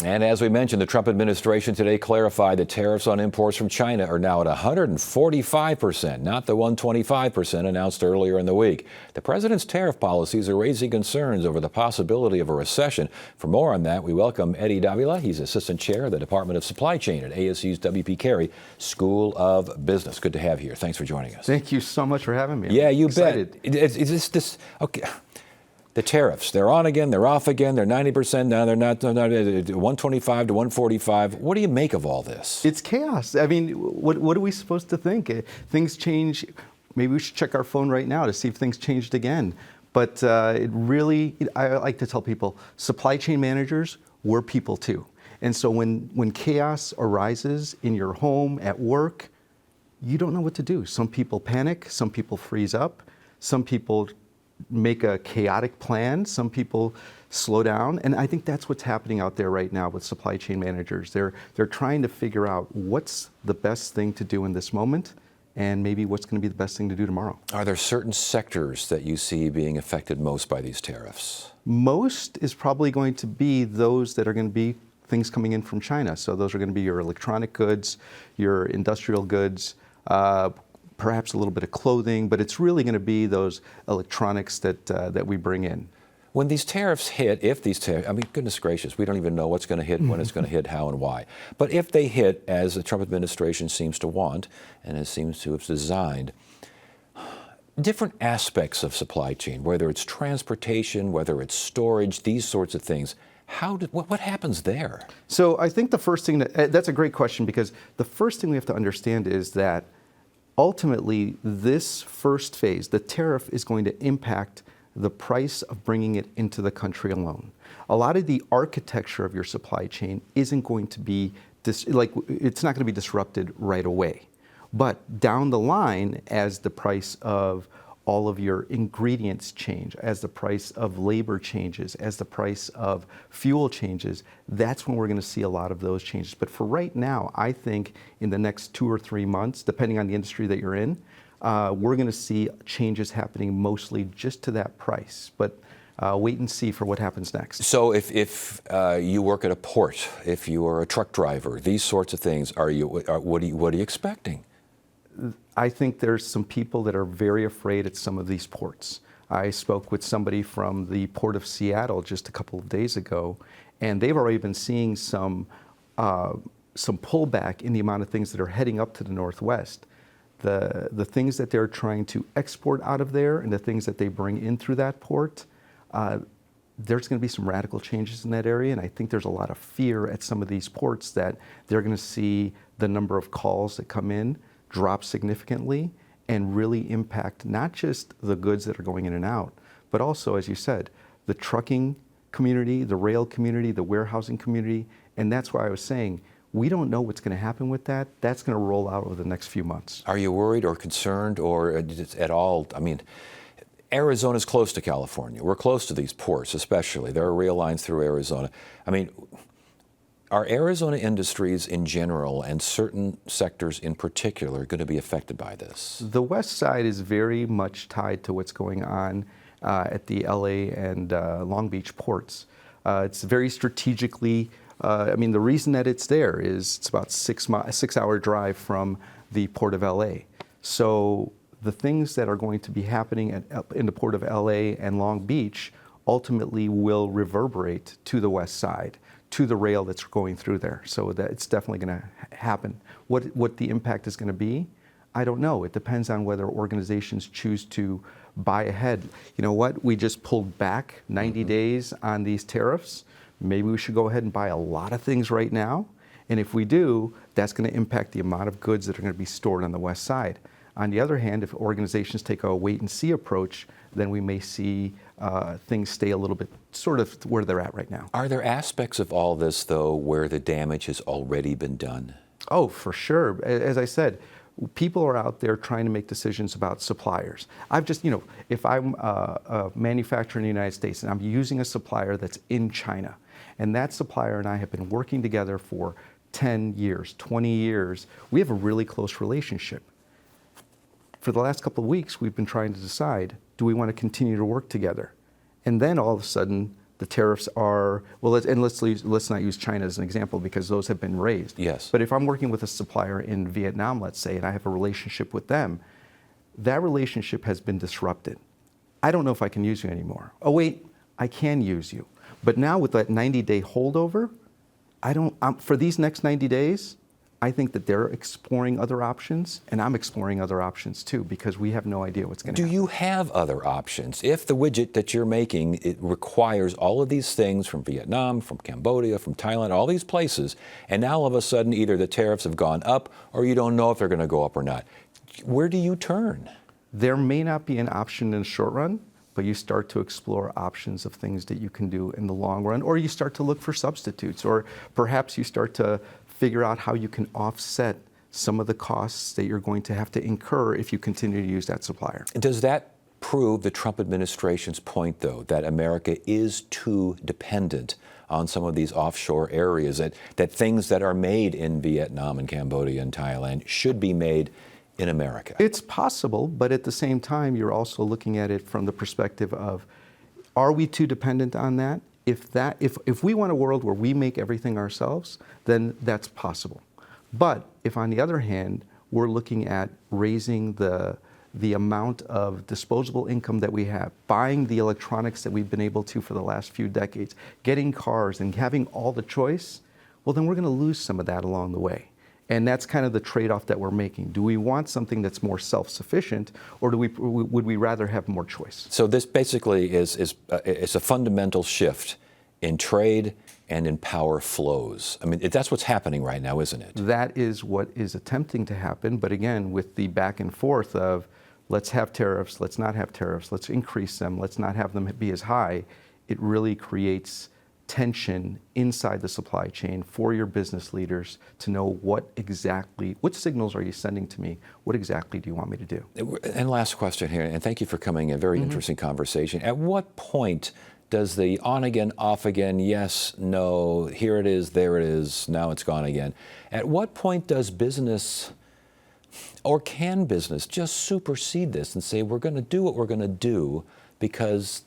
And as we mentioned, the Trump administration today clarified that tariffs on imports from China are now at 145%, not the 125% announced earlier in the week. The president's tariff policies are raising concerns over the possibility of a recession. For more on that, we welcome Eddie Davila. He's assistant chair of the Department of Supply Chain at ASU's W.P. Carey School of Business. Good to have you here. Thanks for joining us. Thank you so much for having me. Yeah, you excited. bet. Is this okay? The tariffs, they're on again, they're off again, they're 90%, now they're not 125 to 145. What do you make of all this? It's chaos. I mean, what are we supposed to think? Things change. Maybe we should check our phone right now to see if things changed again. But I like to tell people, supply chain managers, we're people too. And so when chaos arises in your home, at work, you don't know what to do. Some people panic, some people freeze up, some people make a chaotic plan. Some people slow down. And I think that's what's happening out there right now with supply chain managers. They're trying to figure out what's the best thing to do in this moment and maybe what's going to be the best thing to do tomorrow. Are there certain sectors that you see being affected most by these tariffs? Most is probably going to be those that are going to be things coming in from China. So those are going to be your electronic goods, your industrial goods, perhaps a little bit of clothing, but it's really going to be those electronics that we bring in. When these tariffs hit, if these tariffs, I mean, goodness gracious, we don't even know what's going to hit, when it's going to hit, how and why. But if they hit, as the Trump administration seems to want, and as seems to have designed, different aspects of supply chain, whether it's transportation, whether it's storage, these sorts of things, what happens there? So I think the first thing, that's a great question, because the first thing we have to understand is that ultimately, this first phase, the tariff, is going to impact the price of bringing it into the country alone. A lot of the architecture of your supply chain isn't going to be, it's not going to be disrupted right away. But down the line, as the price of all of your ingredients change, as the price of labor changes, as the price of fuel changes, that's when we're going to see a lot of those changes. But for right now, I think in the next 2 or 3 months, depending on the industry that you're in, we're going to see changes happening mostly just to that price. But wait and see for what happens next. So if you work at a port, if you are a truck driver, these sorts of things, what are you expecting? I think there's some people that are very afraid at some of these ports. I spoke with somebody from the Port of Seattle just a couple of days ago, and they've already been seeing some pullback in the amount of things that are heading up to the Northwest. The things that they're trying to export out of there and the things that they bring in through that port, there's going to be some radical changes in that area, and I think there's a lot of fear at some of these ports that they're going to see the number of calls that come in drop significantly and really impact not just the goods that are going in and out, but also, as you said, the trucking community, the rail community, the warehousing community. And that's why I was saying, we don't know what's going to happen with that. That's going to roll out over the next few months. Are you worried or concerned or at all? I mean, Arizona's close to California. We're close to these ports, especially. There are rail lines through Arizona. I mean, are Arizona industries in general and certain sectors in particular going to be affected by this? The west side is very much tied to what's going on at the LA and Long Beach ports. It's very strategically, the reason that it's there is it's about a 6-hour drive from the Port of LA. So the things that are going to be happening in the Port of LA and Long Beach ultimately will reverberate to the west side, to the rail that's going through there. So that it's definitely going to happen. What the impact is going to be, I don't know. It depends on whether organizations choose to buy ahead. You know what? We just pulled back 90 days on these tariffs. Maybe we should go ahead and buy a lot of things right now. And if we do, that's going to impact the amount of goods that are going to be stored on the west side. On the other hand, if organizations take a wait and see approach, then we may see things stay a little bit sort of where they're at right now. Are there aspects of all this, though, where the damage has already been done? Oh, for sure. As I said, people are out there trying to make decisions about suppliers. If I'm a manufacturer in the United States and I'm using a supplier that's in China, and that supplier and I have been working together for 10 years, 20 years, we have a really close relationship. For the last couple of weeks, we've been trying to decide, do we want to continue to work together? And then all of a sudden, The tariffs are, well, let's not use China as an example because those have been raised. Yes. But if I'm working with a supplier in Vietnam, let's say, and I have a relationship with them, that relationship has been disrupted. I don't know if I can use you anymore. Oh, wait, I can use you. But now with that 90-day holdover, for these next 90 days, I think that they're exploring other options, and I'm exploring other options too, because we have no idea what's going to happen. Do you have other options? If the widget that you're making, it requires all of these things from Vietnam, from Cambodia, from Thailand, all these places, and now all of a sudden either the tariffs have gone up or you don't know if they're going to go up or not. Where do you turn? There may not be an option in the short run, but you start to explore options of things that you can do in the long run, or you start to look for substitutes, or perhaps you start to figure out how you can offset some of the costs that you're going to have to incur if you continue to use that supplier. Does that prove the Trump administration's point, though, that America is too dependent on some of these offshore areas, that things that are made in Vietnam and Cambodia and Thailand should be made in America? It's possible, but at the same time, you're also looking at it from the perspective of, are we too dependent on that? If we want a world where we make everything ourselves, then that's possible. But if on the other hand, we're looking at raising the amount of disposable income that we have, buying the electronics that we've been able to for the last few decades, getting cars and having all the choice, well, then we're going to lose some of that along the way. And that's kind of the trade-off that we're making. Do we want something that's more self-sufficient, or would we rather have more choice? So this basically is a fundamental shift in trade and in power flows. I mean, that's what's happening right now, isn't it? That is what is attempting to happen, but again, with the back and forth of let's have tariffs, let's not have tariffs, let's increase them, let's not have them be as high, it really creates tension inside the supply chain for your business leaders to know what signals are you sending to me? What exactly do you want me to do? And last question here, and thank you for coming in. Very interesting conversation. At what point does the on again, off again, yes, no, here it is, there it is, now it's gone again. At what point does business, or can business, just supersede this and say, we're going to do what we're going to do because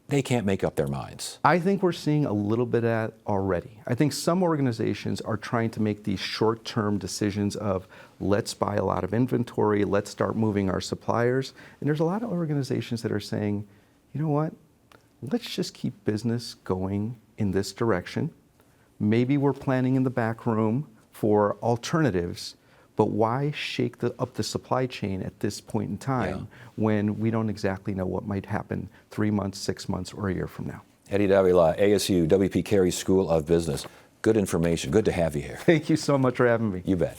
they can't make up their minds? I think we're seeing a little bit of that already. I think some organizations are trying to make these short-term decisions of let's buy a lot of inventory, let's start moving our suppliers. And there's a lot of organizations that are saying, you know what, let's just keep business going in this direction. Maybe we're planning in the back room for alternatives, but why shake up the supply chain at this point in time when we don't exactly know what might happen 3 months, 6 months, or a year from now? Eddie Davila, ASU, W.P. Carey School of Business. Good information. Good to have you here. Thank you so much for having me. You bet.